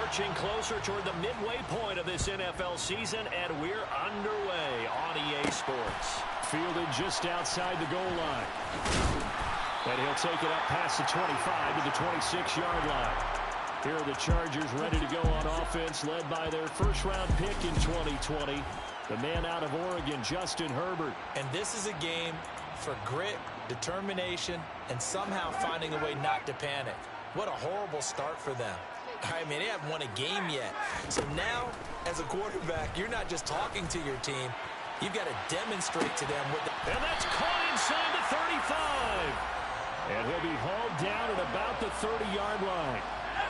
Lurching closer toward the midway point of this NFL season, and we're underway on EA Sports. Fielded just outside the goal line. And he'll take it up past the 25 to the 26-yard line. Here are the Chargers ready to go on offense, led by their first-round pick in 2020, the man out of Oregon, Justin Herbert. And this is a game for grit, determination, and somehow finding a way not to panic. What a horrible start for them. I mean, they haven't won a game yet. So now, as a quarterback, you're not just talking to your team. You've got to demonstrate to them what and that's caught inside the 35. And he'll be hauled down at about the 30-yard line.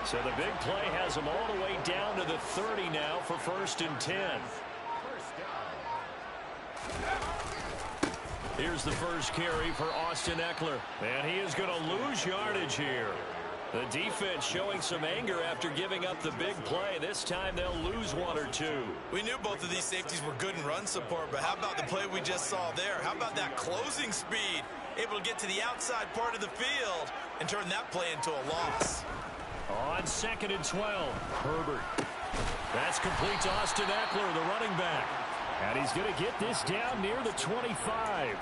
So the big play has him all the way down to the 30 now for 1st and 10. Here's the first carry for Austin Eckler. And he is going to lose yardage here. The defense showing some anger after giving up the big play. This time they'll lose 1 or 2. We knew both of these safeties were good in run support, but how about the play we just saw there? How about that closing speed? Able to get to the outside part of the field and turn that play into a loss. On 2nd and 12, Herbert. That's complete to Austin Eckler, the running back. And he's going to get this down near the 25.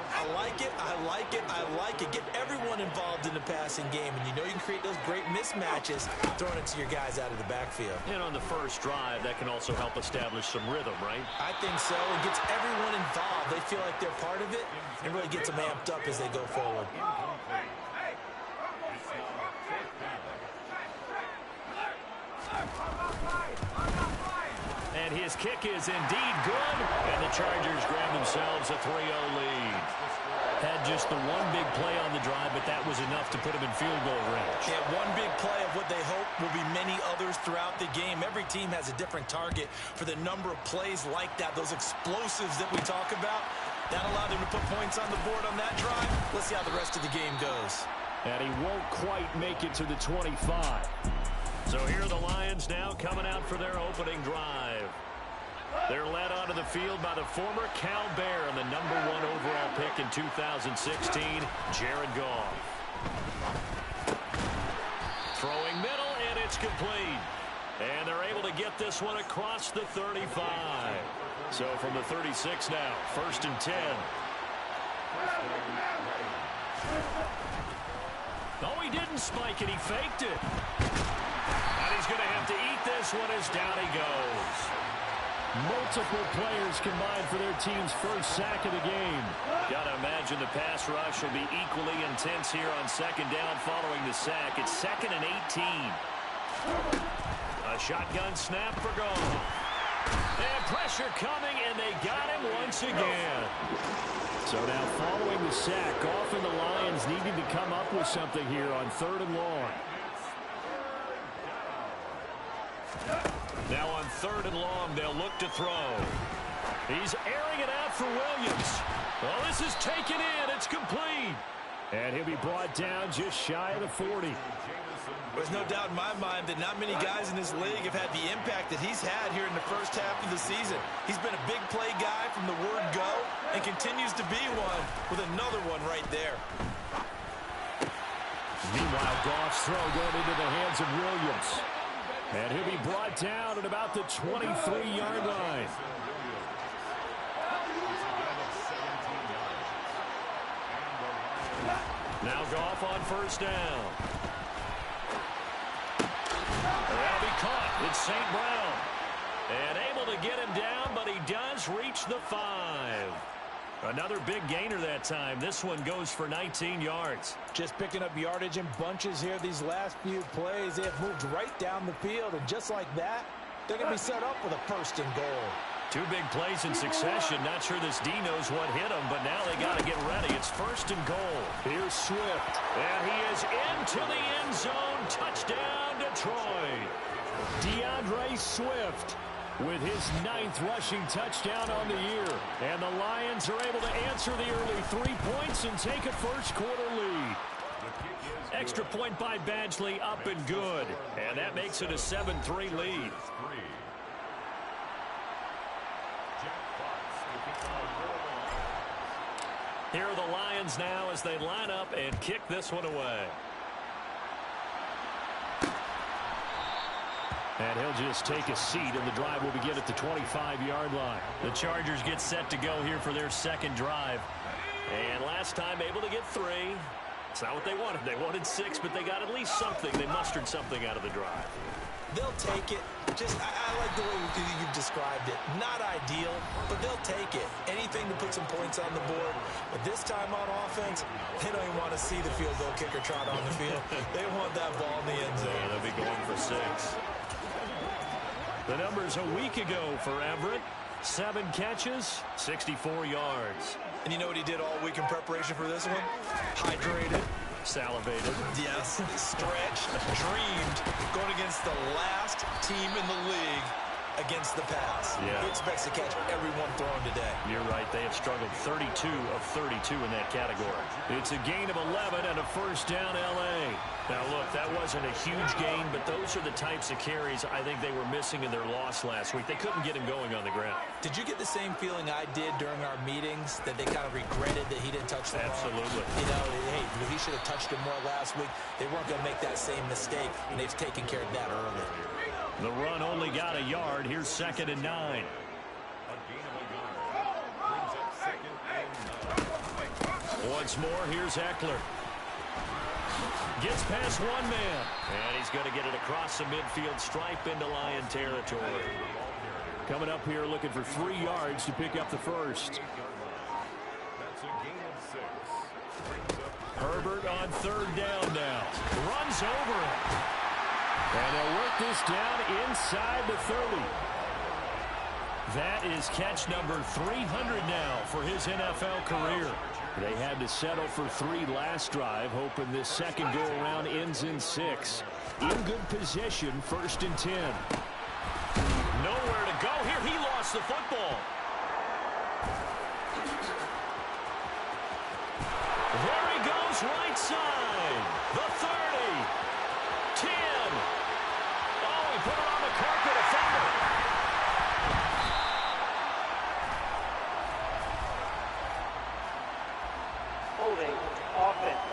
I like it, I like it, I like it. Get everyone involved in the passing game, and you know you can create those great mismatches throwing it to your guys out of the backfield. And on the first drive, that can also help establish some rhythm, right? I think so. It gets everyone involved. They feel like they're part of it, and really gets them amped up as they go forward. And his kick is indeed good, and the Chargers grab themselves a 3-0 lead. Had just the one big play on the drive, but that was enough to put them in field goal range. Yeah, one big play of what they hope will be many others throughout the game. Every team has a different target for the number of plays like that, those explosives that we talk about. That allowed them to put points on the board on that drive. Let's see how the rest of the game goes. And he won't quite make it to the 25. So here are the Lions now coming out for their opening drive. They're led onto the field by the former Cal Bear and the #1 overall pick in 2016, Jared Goff. Throwing middle, and it's complete. And they're able to get this one across the 35. So from the 36 now, 1st and 10. Oh, he didn't spike it. He faked it. And he's going to have to eat this one as down he goes. Multiple players combined for their team's first sack of the game. Got to imagine the pass rush will be equally intense here on 2nd down following the sack. It's 2nd and 18. A shotgun snap for Goff. And pressure coming, and they got him once again. So now following the sack, Goff and the Lions needing to come up with something here on 3rd and long. Now on 3rd and long, they'll look to throw. He's airing it out for Williams. Well, this is taken in. It's complete. And he'll be brought down just shy of the 40. There's no doubt in my mind that not many guys in this league have had the impact that he's had here in the first half of the season. He's been a big play guy from the word go and continues to be one with another one right there. Meanwhile, Goff's throw going into the hands of Williams. And he'll be brought down at about the 23-yard line. Now Goff on 1st down. That'll be caught. It's St. Brown. And able to get him down, but he does reach the 5. Another big gainer that time. This one goes for 19 yards. Just picking up yardage in bunches here these last few plays. They have moved right down the field, and just like that, they're going to be set up with a 1st and goal. 2 big plays in succession. Not sure this D knows what hit him, but now they got to get ready. It's 1st and goal. Here's Swift. And he is into the end zone. Touchdown, Detroit. DeAndre Swift with his 9th rushing touchdown on the year. And the Lions are able to answer the early 3 points and take a first-quarter lead. Extra point by Badgley, up and good. And that makes it a 7-3 lead. Here are the Lions now as they line up and kick this one away. And he'll just take a seat, and the drive will begin at the 25-yard line. The Chargers get set to go here for their second drive. And last time able to get 3. It's not what they wanted. They wanted 6, but they got at least something. They mustered something out of the drive. They'll take it. I like the way you've described it. Not ideal, but they'll take it. Anything to put some points on the board. But this time on offense, they don't even want to see the field goal kicker trot on the field. They want that ball in the end zone. Yeah, they'll be going for 6. The numbers a week ago for Everett. 7 catches, 64 yards. And you know what he did all week in preparation for this one? Hydrated. Salivated. Yes, stretched, dreamed, going against the last team in the league against the pass. Yeah. He expects to catch everyone thrown today. You're right. They have struggled 32 of 32 in that category. It's a gain of 11 and a first down L.A. Now, look, that wasn't a huge gain, but those are the types of carries I think they were missing in their loss last week. They couldn't get him going on the ground. Did you get the same feeling I did during our meetings, that they kind of regretted that he didn't touch the ball? Absolutely. You know, hey, he should have touched him more last week. They weren't going to make that same mistake, and they've taken care of that early. The run only got a yard. Here's 2nd and 9. Once more, here's Eckler. Gets past one man. And he's going to get it across the midfield stripe into Lion territory. Coming up here looking for 3 yards to pick up the first. Herbert on 3rd down now. Runs over it. And they'll work this down inside the 30. That is catch number 300 now for his NFL career. They had to settle for 3 last drive, hoping this second go-around ends in 6. In good position, 1st and 10. Nowhere to go here. He lost the football. There he goes, right side. The 30. 10. Oh, he put it on the carpet, a fumble. Holding offense.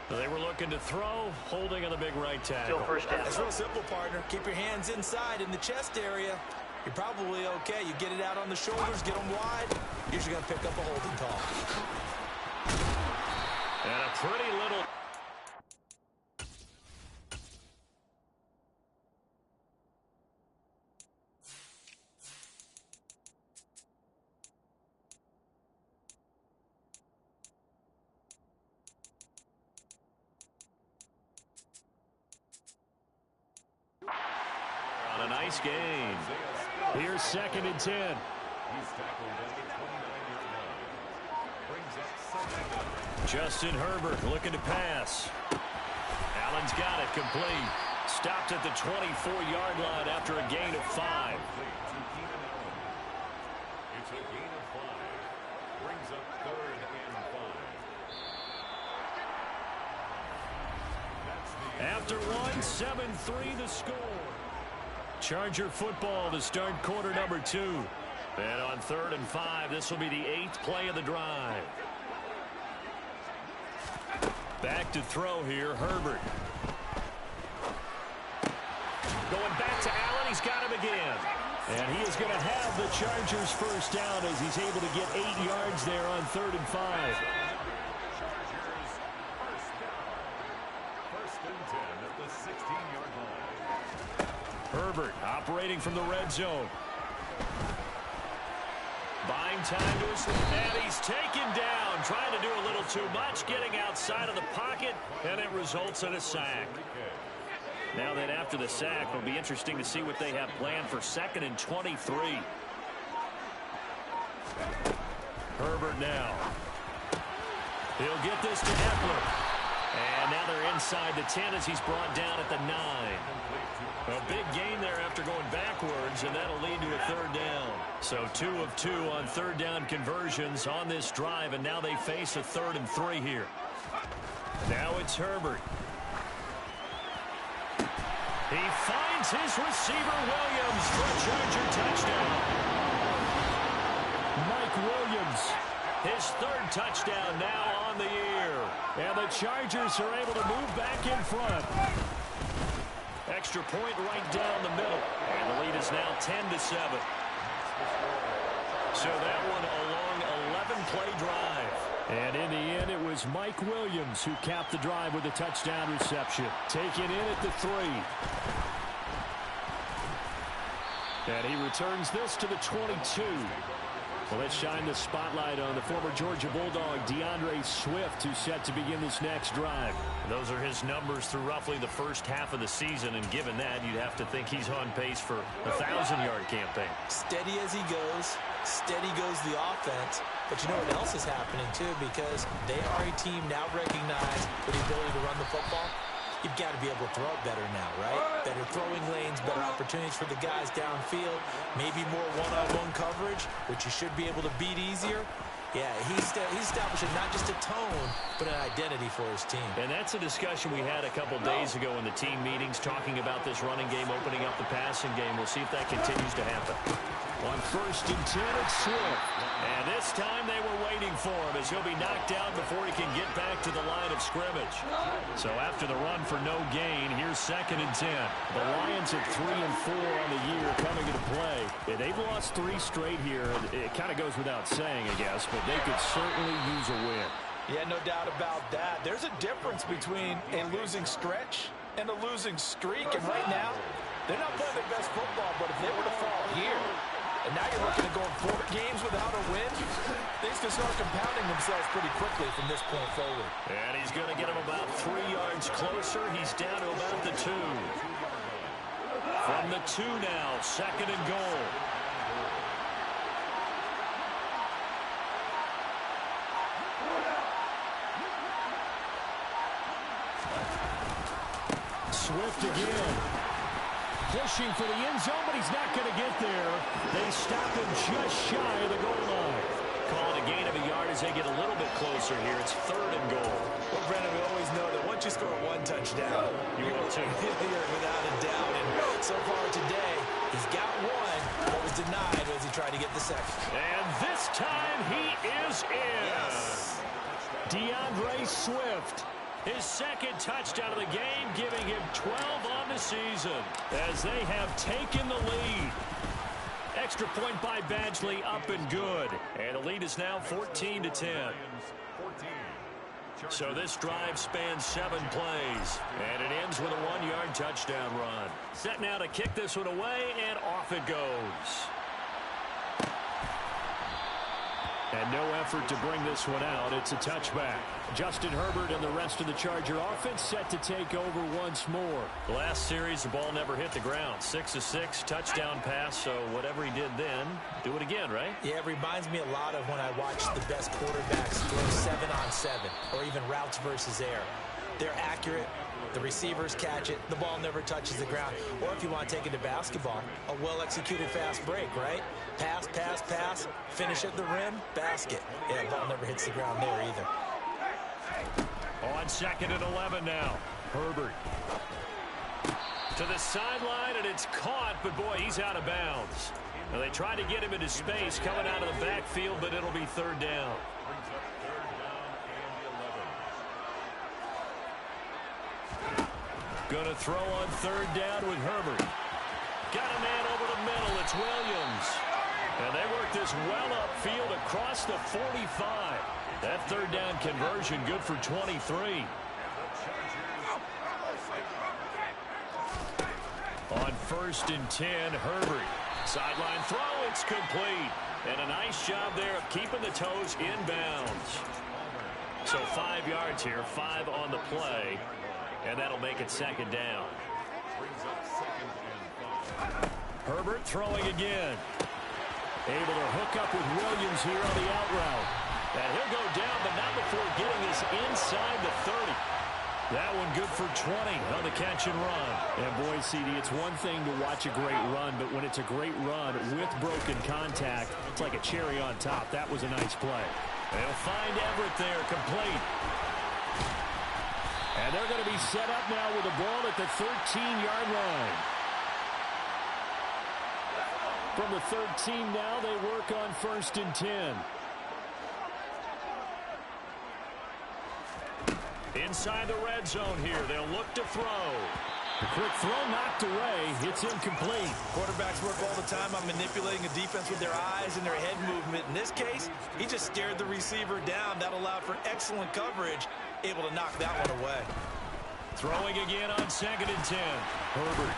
They were looking to throw, holding on the big right tackle. Still first down. It's real simple, partner. Keep your hands inside in the chest area. You're probably okay. You get it out on the shoulders, get them wide. You're usually going to pick up a holding call. And a pretty little... on a nice game. Here's 2nd and 10. Justin Herbert looking to pass. Allen's got it complete. Stopped at the 24-yard line after a gain of 5. It's a gain of 5. Brings up 3rd and 5. After one, 7-3 the score. Charger football to start quarter number 2. And on 3rd and 5, this will be the 8th play of the drive. Back to throw here, Herbert. Going back to Allen, he's got him again. And he is going to have the Chargers first down as he's able to get 8 yards there on 3rd and 5. Herbert operating from the red zone. Buying time to his, and he's taken down, trying to do a little too much, getting outside of the pocket, and it results in a sack. Now then, after the sack, it'll be interesting to see what they have planned for 2nd and 23. Herbert now. He'll get this to Eckler. And now they're inside the 10 as he's brought down at the 9. A big gain there after going backwards, and that'll lead to a 3rd down. So 2 of 2 on 3rd down conversions on this drive, and now they face a 3rd and 3 here. Now it's Herbert. He finds his receiver, Williams, for a Charger touchdown. Williams. His third touchdown now on the year. And the Chargers are able to move back in front. Extra point right down the middle. And the lead is now 10-7. So that one a long 11-play drive. And in the end, it was Mike Williams who capped the drive with a touchdown reception. Taken in at the 3. And he returns this to the 22. Well, let's shine the spotlight on the former Georgia Bulldog, DeAndre Swift, who's set to begin this next drive. Those are his numbers through roughly the first half of the season, and given that, you'd have to think he's on pace for a 1,000-yard campaign. Steady as he goes, steady goes the offense. But you know what else is happening, too, because they are a team now recognized with the ability to run the football. You've got to be able to throw it better now, right? Better throwing lanes, better opportunities for the guys downfield, maybe more one-on-one coverage, which you should be able to beat easier. Yeah, he's establishing not just a tone, but an identity for his team. And that's a discussion we had a couple days ago in the team meetings, talking about this running game, opening up the passing game. We'll see if that continues to happen. On 1st and 10, it's Swift. And this time they were waiting for him, as he'll be knocked down before he can get back to the line of scrimmage. So after the run for no gain, here's 2nd and 10. The Lions at 3 and 4 on the year coming into play. Yeah, they've lost 3 straight here. It kind of goes without saying, I guess, but they could certainly use a win. Yeah, no doubt about that. There's a difference between a losing stretch and a losing streak. And right now, they're not playing their best football, but if they were to fall here, and now you're looking at going 4 games without a win, things can start compounding themselves pretty quickly from this point forward. And he's going to get him about 3 yards closer. He's down to about the 2. From the 2 now, 2nd and goal. Swift again. Pushing for the end zone, but he's not going to get there. They stop him just shy of the goal line. Calling a gain of a yard as they get a little bit closer here. It's 3rd and goal. Well, Brendan, we always know that once you score 1 touchdown, You will too. without a doubt. And so far today, he's got 1, but was denied as he tried to get the 2nd. And this time he is in. Yes. DeAndre Swift. His 2nd touchdown of the game, giving him 12 on the season as they have taken the lead. Extra point by Badgley, up and good. And the lead is now 14-10. So this drive spans 7 plays, and it ends with a 1-yard touchdown run. Set now to kick this one away, and off it goes. And no effort to bring this one out. It's a touchback. Justin Herbert and the rest of the Charger offense set to take over once more. The last series, the ball never hit the ground. 6 of 6, touchdown pass, so whatever he did then, do it again, right? Yeah, it reminds me a lot of when I watched the best quarterbacks throw 7-on-7 or even routes versus air. They're accurate. The receivers catch it. The ball never touches the ground. Or if you want to take it to basketball, a well-executed fast break, right? Pass, pass, pass, finish at the rim, basket. Yeah, the ball never hits the ground there either. On 2nd and 11 now. Herbert to the sideline, and it's caught, but boy, he's out of bounds. Now, they try to get him into space coming out of the backfield, but it'll be 3rd down. Going to throw on 3rd down with Herbert. Got a man over the middle. It's Williams. And they work this well upfield across the 45. That 3rd down conversion good for 23. On 1st and 10, Herbert. Sideline throw, it's complete. And a nice job there of keeping the toes inbounds. So 5 yards here, 5 on the play. And that'll make it 2nd down. Herbert throwing again. Able to hook up with Williams here on the out route. And he'll go down, but not before getting us inside the 30. That one good for 20 on the catch and run. And boy, CD, it's one thing to watch a great run, but when it's a great run with broken contact, it's like a cherry on top. That was a nice play. They'll find Everett there, complete. And they're going to be set up now with the ball at the 13-yard line. From the 13 now, they work on 1st and 10. Inside the red zone here. They'll look to throw. The quick throw knocked away. It's incomplete. Quarterbacks work all the time on manipulating a defense with their eyes and their head movement. In this case, he just stared the receiver down. That allowed for excellent coverage, able to knock that one away. Throwing again on 2nd and 10. Herbert.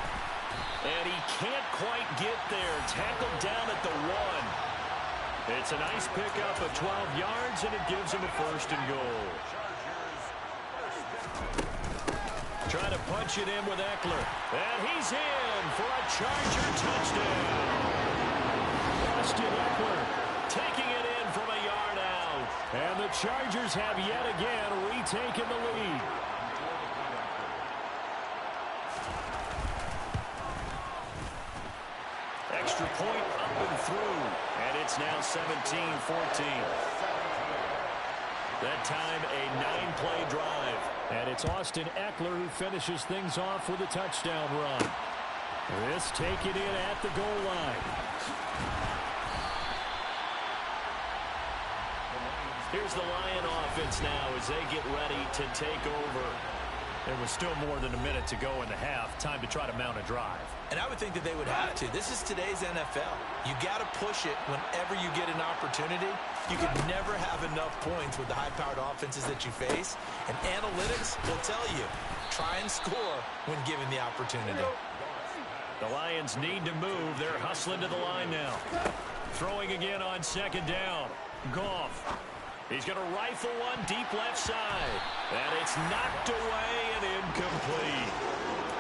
And he can't quite get there. Tackled down at the 1. It's a nice pickup of 12 yards, and it gives him a 1st and goal. Trying to punch it in with Eckler. And he's in for a Charger touchdown. Austin Eckler taking it in from a yard out. And the Chargers have yet again retaken the lead. Extra point up and through. And it's now 17-14. That time a 9-play drive. And it's Austin Eckler who finishes things off with a touchdown run. This taken in at the goal line. Here's the Lion offense now as they get ready to take over. There was still more than a minute to go in the half. Time to try to mount a drive. And I would think that they would have to. This is today's NFL. You got to push it whenever you get an opportunity. You can never have enough points with the high-powered offenses that you face. And analytics will tell you, try and score when given the opportunity. The Lions need to move. They're hustling to the line now. Throwing again on 2nd down. Goff. He's going to rifle one deep left side. And it's knocked away and incomplete.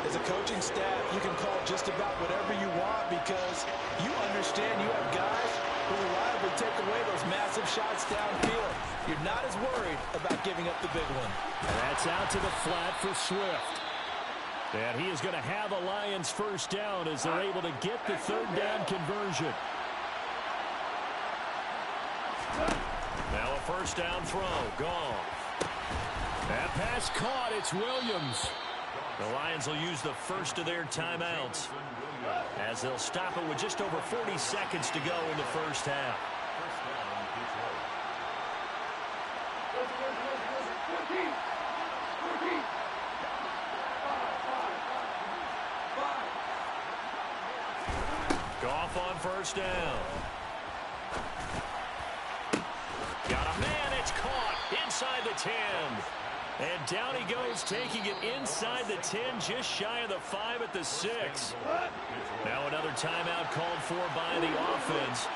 As a coaching staff, you can call just about whatever you want because you understand you have guys who reliably take away those massive shots downfield. You're not as worried about giving up the big one. And that's out to the flat for Swift. And he is going to have a Lions 1st down as they're able to get the 3rd down conversion. Now a 1st down throw. Gone. That pass caught. It's Williams. The Lions will use the first of their timeouts as they'll stop it with just over 40 seconds to go in the 1st half. Goff on 1st down. Got a man. It's caught inside the 10. And down he goes, taking it inside the 10, just shy of the 5 at the 6. Now another timeout called for by the offense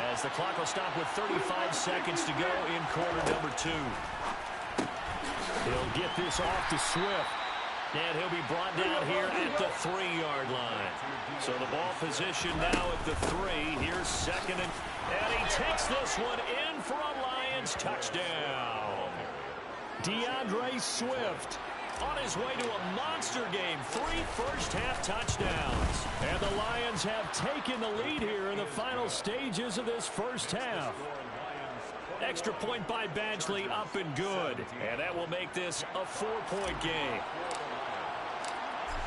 as the clock will stop with 35 seconds to go in quarter number 2. He'll get this off to Swift. And he'll be brought down here at the 3-yard line. So the ball position now at the 3. Here's 2nd and he takes this one in for a Lions touchdown. DeAndre Swift on his way to a monster game. 3 first-half touchdowns. And the Lions have taken the lead here in the final stages of this 1st half. Extra point by Badgley up and good. And that will make this a 4-point game.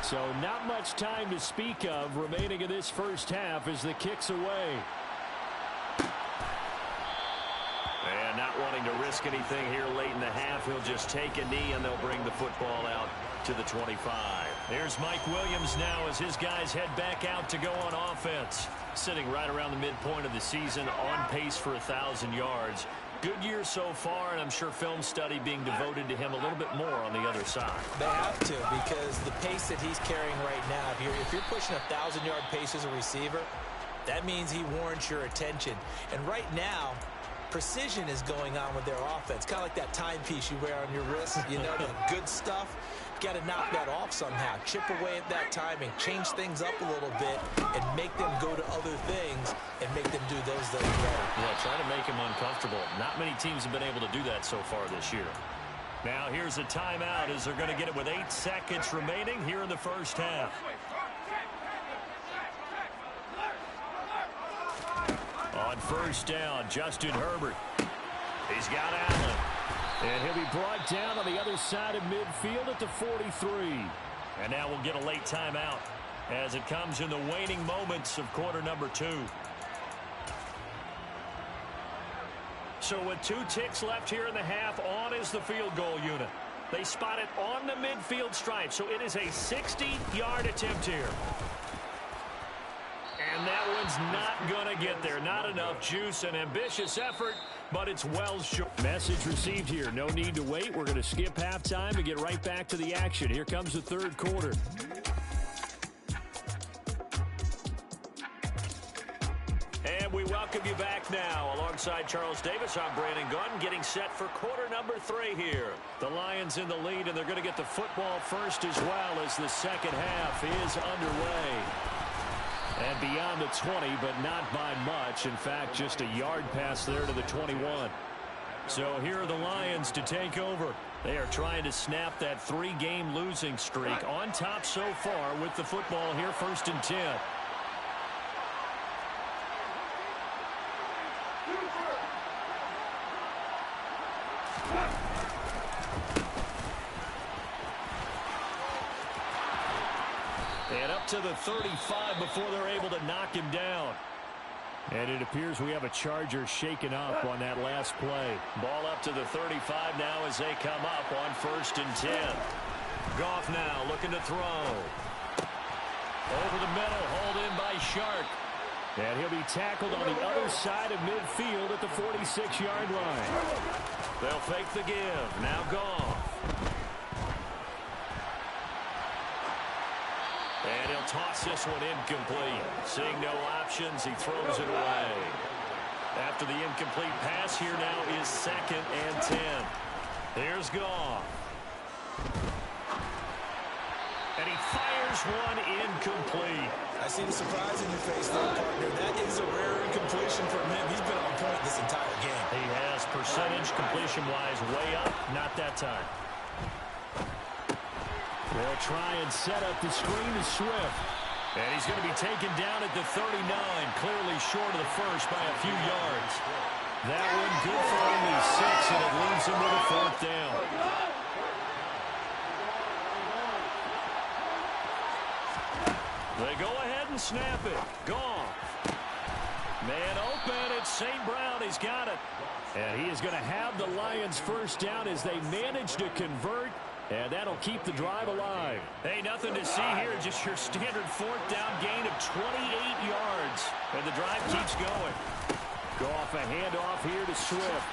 So not much time to speak of remaining in this 1st half as the kick's away. And not wanting to risk anything here late in the half, he'll just take a knee and they'll bring the football out to the 25. There's Mike Williams now as his guys head back out to go on offense. Sitting right around the midpoint of the season, on pace for 1,000 yards. Good year so far, and I'm sure film study being devoted to him a little bit more on the other side. They have to, because the pace that he's carrying right now, if you're pushing 1,000-yard pace as a receiver, that means he warrants your attention. And right now, precision is going on with their offense. Kind of like that timepiece you wear on your wrist. You know, the good stuff. You got to knock that off somehow. Chip away at that timing. Change things up a little bit and make them go to other things and make them do those better. Yeah, try to make him uncomfortable. Not many teams have been able to do that so far this year. Now here's a timeout as they're going to get it with 8 seconds remaining here in the 1st half. On 1st down, Justin Herbert. He's got Allen. And he'll be brought down on the other side of midfield at the 43. And now we'll get a late timeout as it comes in the waning moments of quarter number 2. So with 2 ticks left here in the half, on is the field goal unit. They spot it on the midfield stripe, so it is a 60-yard attempt here. And that one's not going to get there. Not enough juice. An ambitious effort, but it's well short. Message received here. No need to wait. We're going to skip halftime and get right back to the action. Here comes the third quarter. And we welcome you back now. Alongside Charles Davis, I'm Brandon Gunn, getting set for quarter number 3 here. The Lions in the lead, and they're going to get the football first as well as the second half is underway. And beyond the 20, but not by much. In fact, just a yard pass there to the 21. So here are the Lions to take over. They are trying to snap that 3-game losing streak. On top so far with the football here, 1st and 10. And up to the 35 before they're able to knock him down. And it appears we have a Charger shaken up on that last play. Ball up to the 35 now as they come up on 1st and 10. Goff now looking to throw. Over the middle, hauled in by Shark. And he'll be tackled on the other side of midfield at the 46-yard line. They'll fake the give. Now Goff. And he'll toss this one incomplete. Seeing no options, he throws it away. After the incomplete pass, here now is 2nd and 10. Here's Goff. And he fires one incomplete. I see the surprise in your face there, partner. That is a rare incompletion from him. He's been on point this entire game. He has percentage completion-wise way up. Not that time. They'll try and set up the screen to Swift. And he's going to be taken down at the 39, clearly short of the first by a few yards. That one good for only 6, and it leaves him with a 4th down. They go ahead and snap it. Goff. Man open. It's St. Brown. He's got it. And he is going to have the Lions first down as they manage to convert. And that'll keep the drive alive. Hey, nothing to see here. Just your standard 4th down gain of 28 yards. And the drive keeps going. Goff a handoff here to Swift.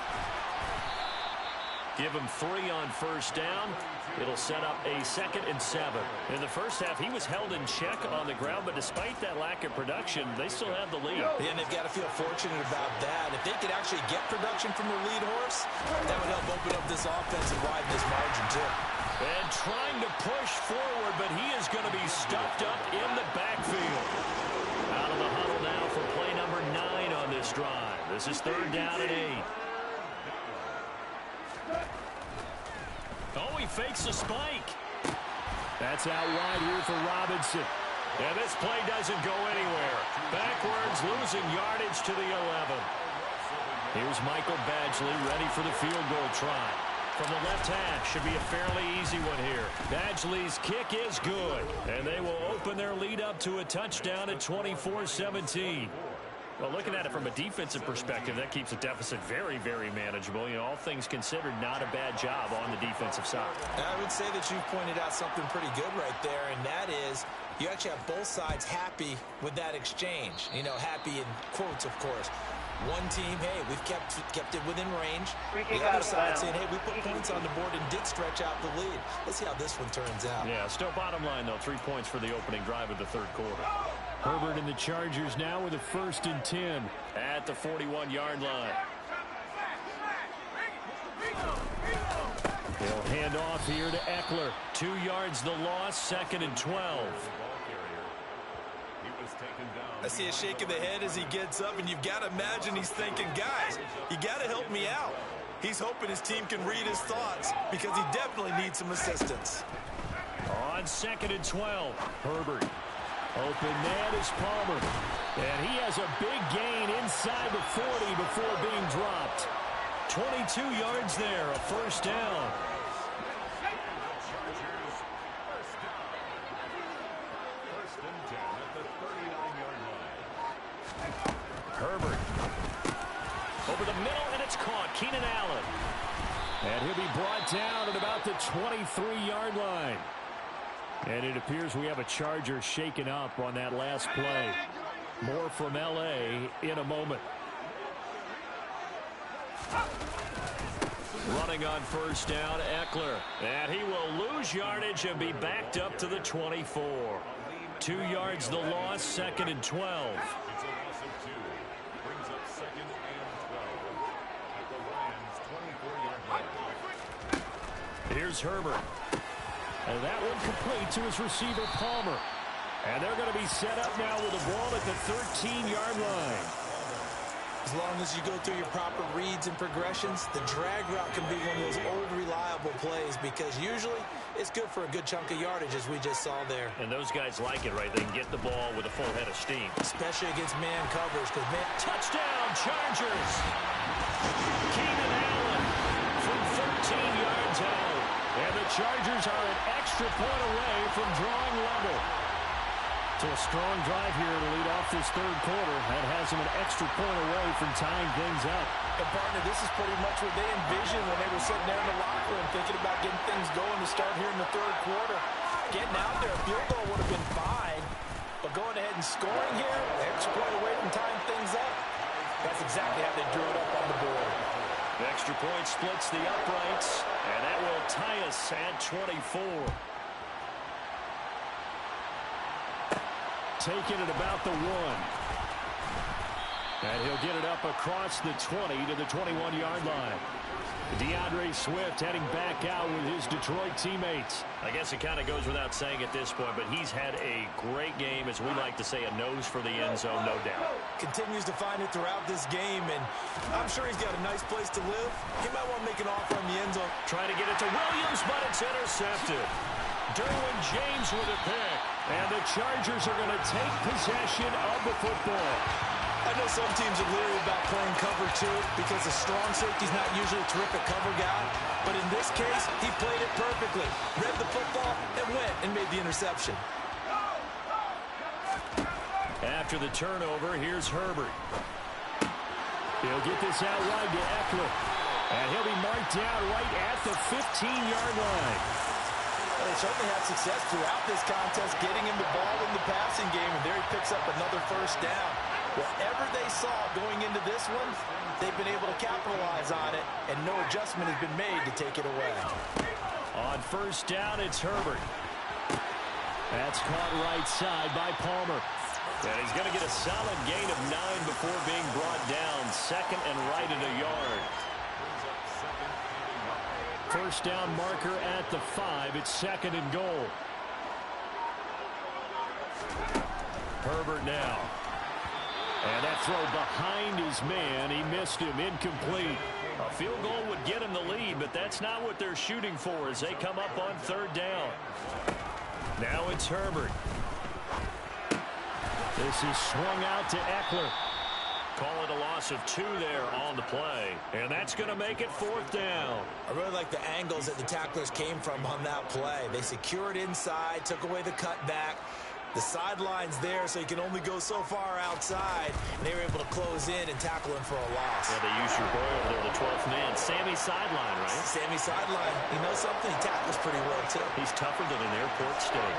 Give him 3 on 1st down. It'll set up a 2nd and 7. In the first half, he was held in check on the ground, but despite that lack of production, they still have the lead. And they've got to feel fortunate about that. If they could actually get production from their lead horse, that would help open up this offense and widen this margin, too. And trying to push forward, but he is going to be stuffed up in the backfield. Out of the huddle now for play number 9 on this drive. This is 3rd down and 8. Oh, he fakes a spike. That's out wide here for Robinson. And this play doesn't go anywhere. Backwards, losing yardage to the 11. Here's Michael Badgley ready for the field goal try. From the left hash, should be a fairly easy one here. Badgley's kick is good. And they will open their lead up to a touchdown at 24-17. Well, looking at it from a defensive perspective, that keeps the deficit very, very manageable. You know, all things considered, not a bad job on the defensive side. I would say that you've pointed out something pretty good right there, and that is you actually have both sides happy with that exchange. You know, happy in quotes, of course. One team, hey, we've kept it within range. The other side saying, hey, we put points on the board and did stretch out the lead. Let's see how this one turns out. Yeah, still bottom line, though, 3 points for the opening drive of the 3rd quarter. Herbert and the Chargers now with a 1st and 10. At the 41-yard line. They'll hand off here to Eckler. 2 yards the loss, 2nd and 12. I see a shake of the head as he gets up, and you've got to imagine he's thinking, guys, you got to help me out. He's hoping his team can read his thoughts because he definitely needs some assistance. On 2nd and 12, Herbert. Open man is Palmer. And he has a big gain inside the 40 before being dropped. 22 yards there, a 1st down. Herbert. Over the middle, and it's It's caught. Keenan Allen. And he'll be brought down at about the 23-yard line. And it appears we have a Charger shaken up on that last play. More from L.A. in a moment. Running on first down, Eckler. And he will lose yardage and be backed up to the 24. 2 yards the loss, 2nd and 12. It's a loss of 2. Brings up 2nd and 12 at the Lions' 24-yard line. Here's Herbert. And that one complete to his receiver, Palmer. And they're going to be set up now with the ball at the 13-yard line. As long as you go through your proper reads and progressions, the drag route can be one of those old reliable plays because usually it's good for a good chunk of yardage, as we just saw there. And those guys like it, right? They can get the ball with a full head of steam. Especially against man coverage because man... Touchdown, Chargers! Keenan Allen from 13 yards out. And the Chargers are an extra point away from drawing level. So a strong drive here to lead off this third quarter. That has them an extra point away from tying things up. And partner, this is pretty much what they envisioned when they were sitting there in the locker room thinking about getting things going to start here in the third quarter. Getting out there, a field goal would have been fine. But going ahead and scoring here, extra point away from tying things up, that's exactly how they drew it up on the board. The extra point splits the uprights, and that will tie us at 24. Taking it about the 1. And he'll get it up across the 20 to the 21-yard line. DeAndre Swift heading back out with his Detroit teammates. I guess it kind of goes without saying at this point, but he's had a great game, as we like to say, a nose for the end zone, no doubt. Continues to find it throughout this game, and I'm sure he's got a nice place to live. He might want to make an offer on the end zone. Trying to get it to Williams, but it's intercepted. Derwin James with a pick. And the Chargers are going to take possession of the football. I know some teams are leery about playing cover 2 because the strong safety's not usually a terrific cover guy. But in this case, he played it perfectly. Read the football and went and made the interception. After the turnover, here's Herbert. He'll get this out wide to Eckler. And he'll be marked down right at the 15-yard line. Well, they certainly had success throughout this contest, getting him the ball in the passing game, and there he picks up another first down. Whatever they saw going into this one, they've been able to capitalize on it, and no adjustment has been made to take it away. On first down, it's Herbert. That's caught right side by Palmer. And he's going to get a solid gain of 9 before being brought down. 2nd and right at a yard. First down marker at the 5. It's 2nd and goal. Herbert now. And that throw behind his man. He missed him. Incomplete. A field goal would get him the lead, but that's not what they're shooting for as they come up on 3rd down. Now it's Herbert. This is swung out to Eckler. Call it a loss of 2 there on the play. And that's going to make it 4th down. I really like the angles that the tacklers came from on that play. They secured inside, took away the cutback. The sideline's there, so you can only go so far outside. And they were able to close in and tackle him for a loss. Yeah, they used your boy over there, the 12th man. Sammy sideline, right? Sammy sideline. You know something? He tackles pretty well, too. He's tougher than an airport steak.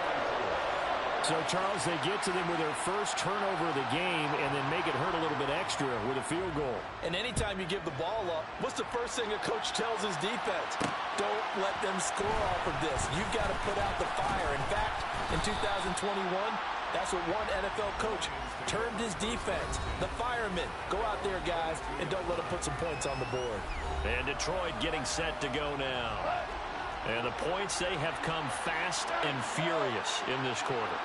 So, Charles, they get to them with their first turnover of the game and then make it hurt a little bit extra with a field goal. And anytime you give the ball up, what's the first thing a coach tells his defense? Don't let them score off of this. You've got to put out the fire. In fact, in 2021, that's what one NFL coach termed his defense. The firemen. Go out there, guys, and don't let them put some points on the board. And Detroit getting set to go now. And the points, they have come fast and furious in this quarter.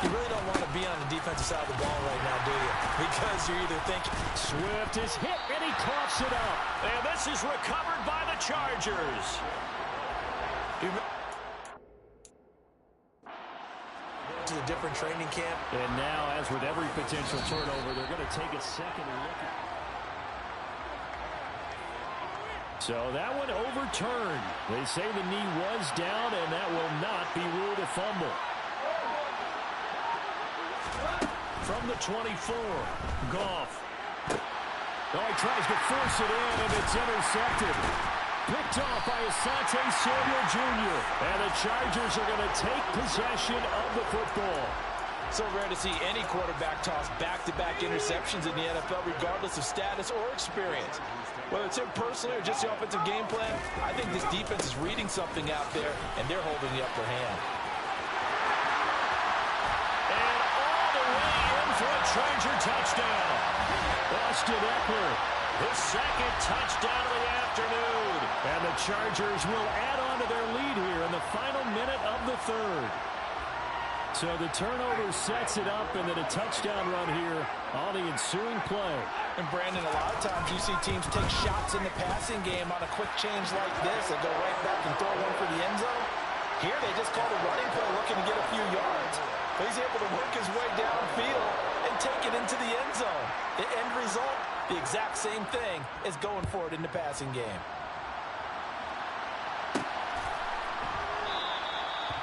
You really don't want to be on the defensive side of the ball right now, do you? Because you're either thinking... Swift is hit, and he coughs it up. And this is recovered by the Chargers. To a different training camp. And now, as with every potential turnover, they're going to take a second look at. So that one overturned. They say the knee was down, and that will not be ruled a fumble. From the 24, Goff. Oh, he tries to force it in, and it's intercepted. Picked off by Asante Samuel Jr. And the Chargers are going to take possession of the football. So rare to see any quarterback toss back-to-back interceptions in the NFL, regardless of status or experience. Whether it's him personally or just the offensive game plan, I think this defense is reading something out there, and they're holding the upper hand. And all the way in for a Charger touchdown. Austin Eckler, the second touchdown of the afternoon. And the Chargers will add on to their lead here in the final minute of the third. So the turnover sets it up, and then a touchdown run here on the ensuing play. And Brandon, a lot of times you see teams take shots in the passing game on a quick change like this. They go right back and throw one for the end zone. Here they just call a running play looking to get a few yards. But he's able to work his way downfield and take it into the end zone. The end result, the exact same thing as going for it in the passing game.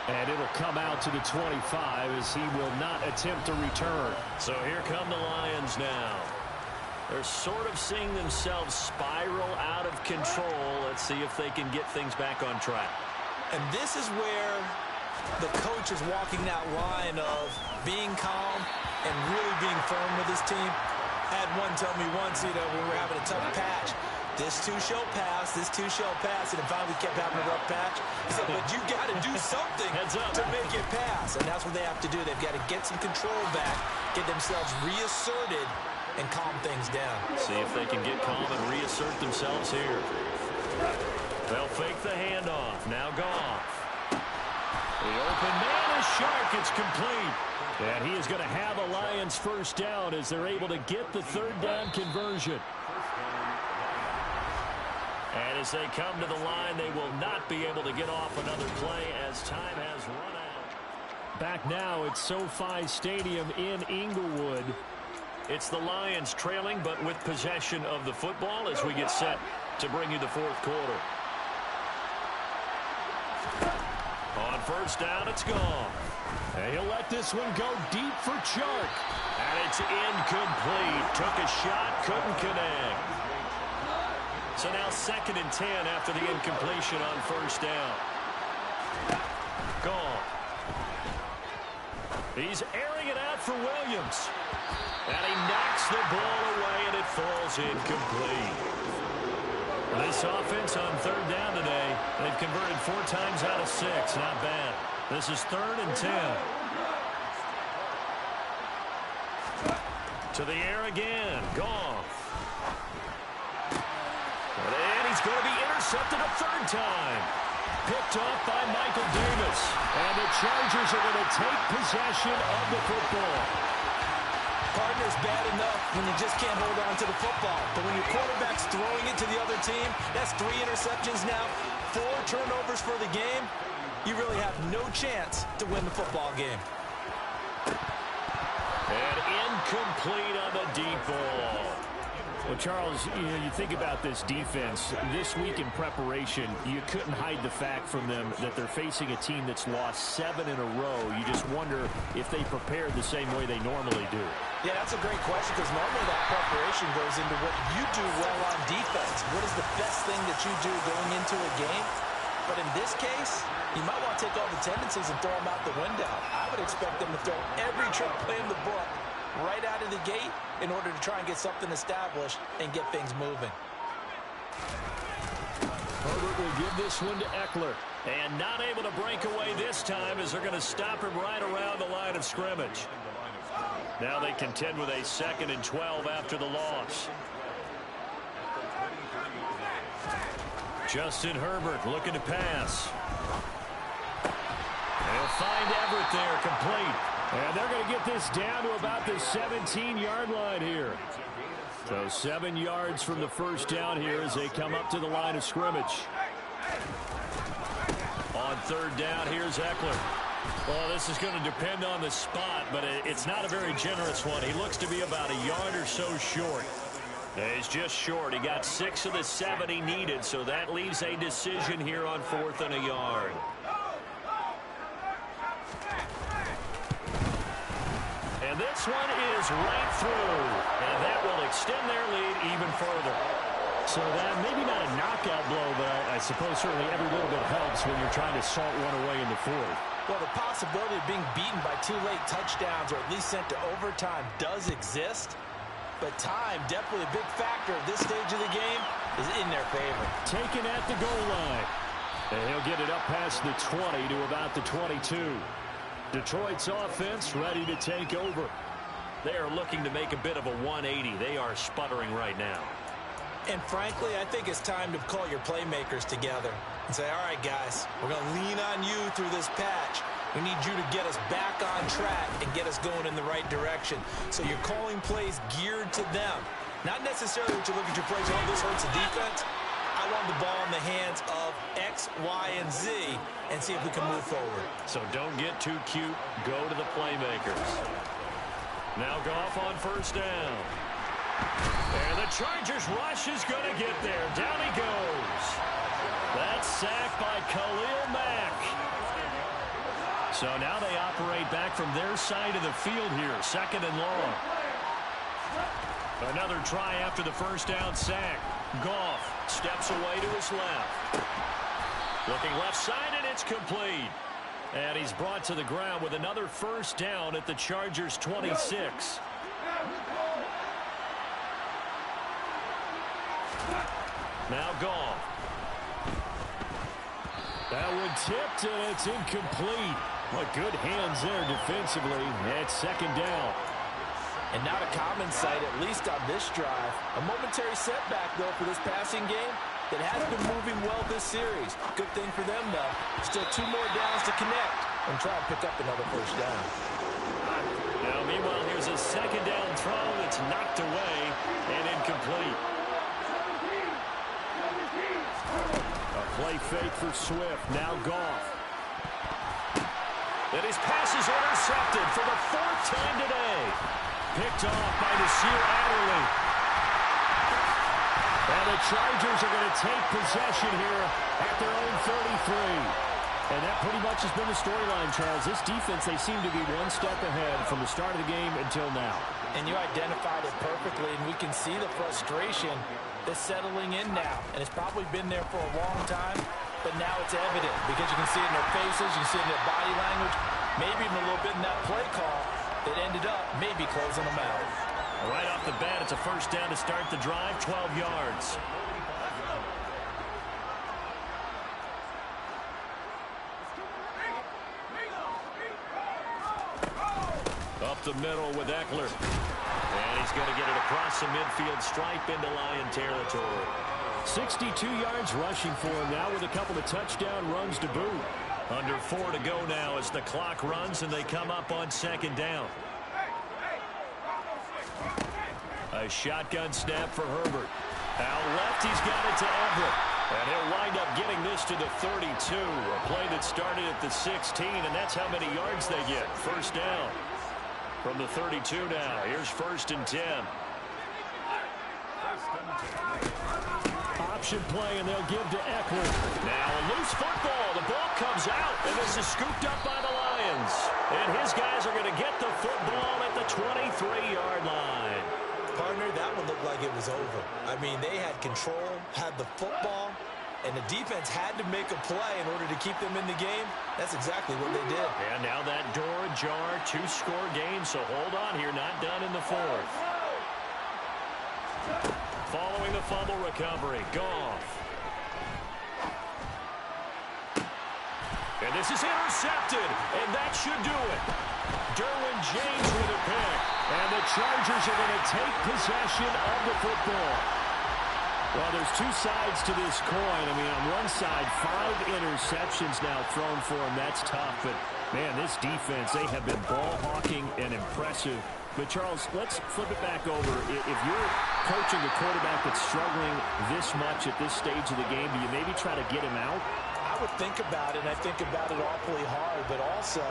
And it'll come out to the 25 as he will not attempt to return. So here come the Lions now. They're sort of seeing themselves spiral out of control. Let's see if they can get things back on track. And this is where the coach is walking that line of being calm and really being firm with his team. I had one tell me once, when we were having a tough patch, this too shall pass, this too shall pass, and finally we kept having a rough patch. He said, but you got to do something to make it pass, and that's what they have to do. They've got to get some control back, get themselves reasserted, and calm things down. See if they can get calm and reassert themselves here. They'll fake the handoff. Now Goff. The open man is Shark. It's complete. And he is going to have a Lions first down as they're able to get the third down conversion. And as they come to the line, they will not be able to get off another play as time has run out. Back now at SoFi Stadium in Inglewood. It's the Lions trailing, but with possession of the football as we get set to bring you the fourth quarter. On first down, it's gone. And he'll let this one go deep for Chark. And it's incomplete. Took a shot, couldn't connect. So now 2nd and 10 after the incompletion on first down. Gone. He's airing it out for Williams. And he knocks the ball away, and it falls incomplete. This offense on third down today, they've converted 4 times out of 6. Not bad. This is 3rd and 10. To the air again. Goff. And he's going to be intercepted a 3rd time. Picked off by Michael Davis. And the Chargers are going to take possession of the football. Partner's bad enough when you just can't hold on to the football. But when your quarterback's throwing it to the other team, that's 3 interceptions now, 4 turnovers for the game. You really have no chance to win the football game. And incomplete on the deep ball. Well, Charles, you think about this defense. This week in preparation, you couldn't hide the fact from them that they're facing a team that's lost 7 in a row. You just wonder if they prepared the same way they normally do. Yeah, that's a great question because normally that preparation goes into what you do well on defense. What is the best thing that you do going into a game? But in this case, you might want to take all the tendencies and throw them out the window. I would expect them to throw every trick play in the book right out of the gate in order to try and get something established and get things moving. Herbert will give this one to Eckler. And not able to break away this time as they're going to stop him right around the line of scrimmage. Now they contend with a 2nd and 12 after the loss. Justin Herbert looking to pass. They'll find Everett there, complete. And they're going to get this down to about the 17-yard line here. So 7 yards from the first down here as they come up to the line of scrimmage. On third down, here's Eckler. Well, this is going to depend on the spot, but it's not a very generous one. He looks to be about a yard or so short. He's just short. He got 6 of the 7 he needed, so that leaves a decision here on 4th and a yard. And And this one is right through. And that will extend their lead even further. So that maybe not a knockout blow, but I suppose certainly every little bit helps when you're trying to salt one away in the fourth. Well, the possibility of being beaten by 2 late touchdowns or at least sent to overtime does exist. But time, definitely a big factor at this stage of the game, is in their favor. Taken at the goal line. And he'll get it up past the 20 to about the 22. Detroit's offense ready to take over. They are looking to make a bit of a 180. They are sputtering right now. And frankly, I think it's time to call your playmakers together and say, all right, guys, we're going to lean on you through this patch. We need you to get us back on track and get us going in the right direction. So you're calling plays geared to them. Not necessarily when you look at your plays, oh, this hurts the defense. I want the ball in the hands of X, Y, and Z and see if we can move forward. So don't get too cute. Go to the playmakers. Now Goff on first down. And the Chargers rush is going to get there. Down he goes. That's sacked by Khalil Mack. So now they operate back from their side of the field here. 2nd and long. Another try after the first down sack. Goff steps away to his left. Looking left side, and it's complete. And he's brought to the ground with another first down at the Chargers' 26. Now Goff. That one tipped, and it's incomplete. What good hands there defensively. It's 2nd down. And not a common sight, at least on this drive. A momentary setback, though, for this passing game that has been moving well this series. Good thing for them, though. Still 2 more downs to connect and try and pick up another first down. Now, meanwhile, here's a 2nd down throw that's knocked away and incomplete. A play fake for Swift. Now Goff. And his pass is intercepted for the 4th time today. Picked off by Nasir Adderley. And the Chargers are going to take possession here at their own 33. And that pretty much has been the storyline, Charles. This defense, they seem to be one step ahead from the start of the game until now. And you identified it perfectly, and we can see the frustration that's settling in now. And it's probably been there for a long time, but now it's evident because you can see it in their faces, you can see it in their body language, maybe even a little bit in that play call that ended up maybe closing them out. Right off the bat, it's a first down to start the drive, 12 yards. Up the middle with Eckler. And he's going to get it across the midfield stripe into Lion territory. 62 yards rushing for him now with a couple of touchdown runs to boot. Under 4 to go now as the clock runs and they come up on 2nd down. A shotgun snap for Herbert. Out left, he's got it to Everett. And he'll wind up getting this to the 32. A play that started at the 16, and that's how many yards they get. First down. From the 32 now. Here's 1st and 10. Option play, and they'll give to Eckler. Now a loose football. The ball comes out, and this is scooped up by the Lions. And his guys are going to get the football at the 23-yard line. Partner, that one looked like it was over. I mean, they had control, had the football, and the defense had to make a play in order to keep them in the game. That's exactly what they did. And now that door ajar, 2-score game, so hold on here, not done in the 4th. Following the fumble recovery, Goff. And this is intercepted, and that should do it. Derwin James with a pick. And the Chargers are going to take possession of the football. Well, there's 2 sides to this coin. I mean, on one side, 5 interceptions now thrown for him. That's tough. But, man, this defense, they have been ball hawking and impressive. But, Charles, let's flip it back over. If you're coaching a quarterback that's struggling this much at this stage of the game, do you maybe try to get him out? I would think about it, and I think about it awfully hard, but also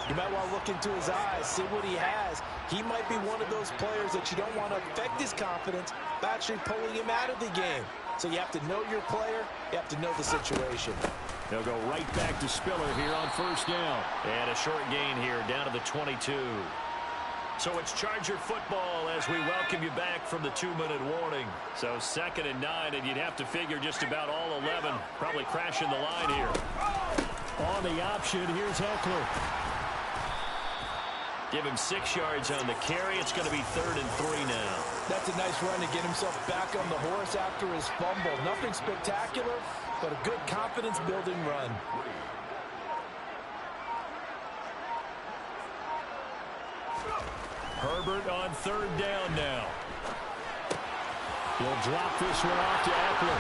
you might want to look into his eyes, see what he has. He might be one of those players that you don't want to affect his confidence by actually pulling him out of the game. So you have to know your player, you have to know the situation. They'll go right back to Spiller here on first down. And a short gain here down to the 22. So it's Charger football as we welcome you back from the 2-minute warning. So 2nd and 9, and you'd have to figure just about all 11 probably crashing the line here. On the option, here's Eckler. Give him 6 yards on the carry. It's going to be 3rd and 3 now. That's a nice run to get himself back on the horse after his fumble. Nothing spectacular, but a good confidence-building run. Herbert on 3rd down now. He'll drop this one off to Eckler.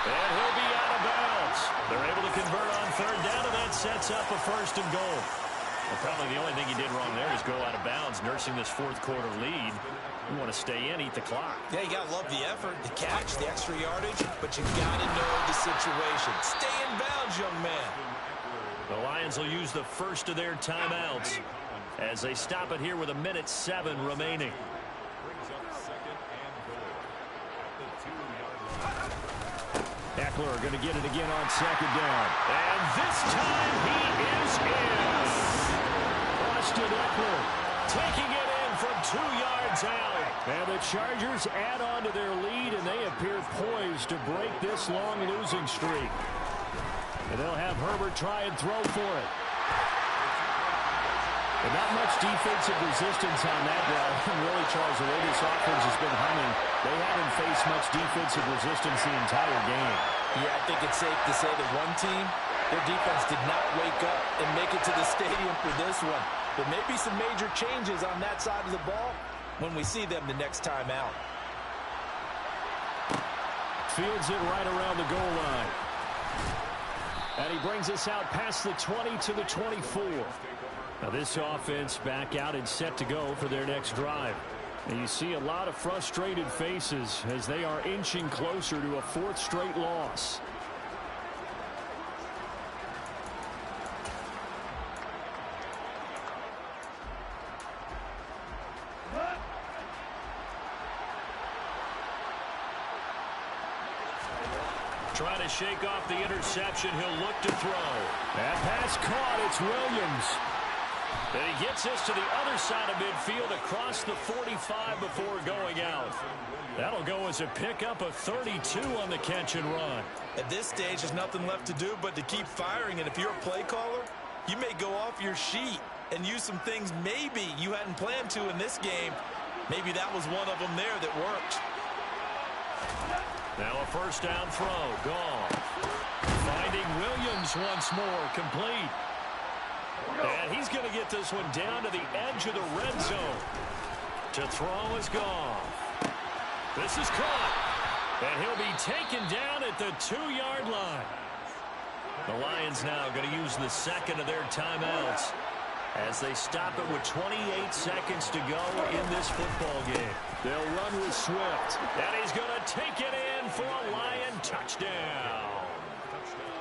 And he'll be out of bounds. They're able to convert on 3rd down, and that sets up a 1st and goal. Well, probably the only thing he did wrong there is go out of bounds, nursing this 4th quarter lead. You want to stay in, eat the clock. Yeah, you got to love the effort, the catch, the extra yardage, but you got to know the situation. Stay in bounds, young man. The Lions will use the first of their timeouts as they stop it here with 1:07 remaining. Eckler going to get it again on 2nd down. And this time he is in. Austin Eckler Taking it in from 2 yards out. And the Chargers add on to their lead, and they appear poised to break this long losing streak. And they'll have Herbert try and throw for it. And not much defensive resistance on that route. And really, Charles, the way this offense has been humming, they haven't faced much defensive resistance the entire game. Yeah, I think it's safe to say that one team, their defense did not wake up and make it to the stadium for this one. There may be some major changes on that side of the ball when we see them the next time out. Fields it right around the goal line. And he brings us out past the 20 to the 24. Now this offense back out and set to go for their next drive. And you see a lot of frustrated faces as they are inching closer to a 4th straight loss. Trying to shake off the interception. He'll look to throw. That pass caught. It's Williams. And he gets this to the other side of midfield across the 45 before going out. That'll go as a pickup of 32 on the catch and run. At this stage, there's nothing left to do but to keep firing. And if you're a play caller, you may go off your sheet and use some things maybe you hadn't planned to in this game. Maybe that was one of them there that worked. Now a 1st down throw. Gone. Finding Williams once more. Complete. And he's going to get this one down to the edge of the red zone. To throw is gone. This is caught. And he'll be taken down at the 2-yard line. The Lions now going to use the 2nd of their timeouts as they stop it with 28 seconds to go in this football game. They'll run with Swift. And he's going to take it in for a Lion touchdown.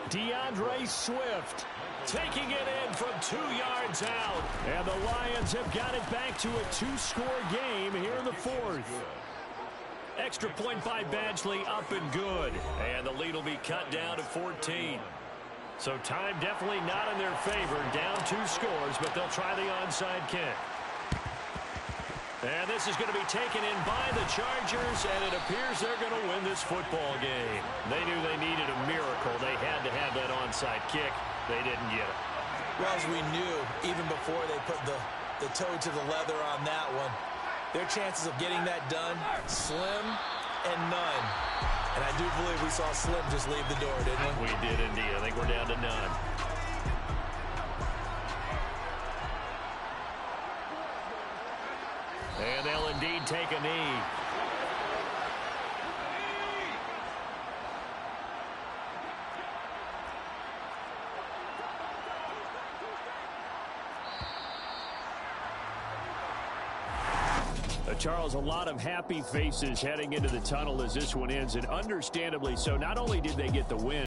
DeAndre Swift taking it in from 2 yards out. And the Lions have got it back to a 2-score game here in the 4th. Extra point by Badgley, up and good. And the lead will be cut down to 14. So time definitely not in their favor. Down 2 scores, but they'll try the onside kick. And this is going to be taken in by the Chargers, and it appears they're going to win this football game. They knew they needed a miracle. They had to have that onside kick. They didn't get it. Well, as we knew, even before they put the toe to the leather on that one, their chances of getting that done, slim and none. And I do believe we saw Slim just leave the door, didn't we? We did indeed. I think we're down to none. And they'll indeed take a knee. Charles, a lot of happy faces heading into the tunnel as this one ends, and understandably so. Not only did they get the win,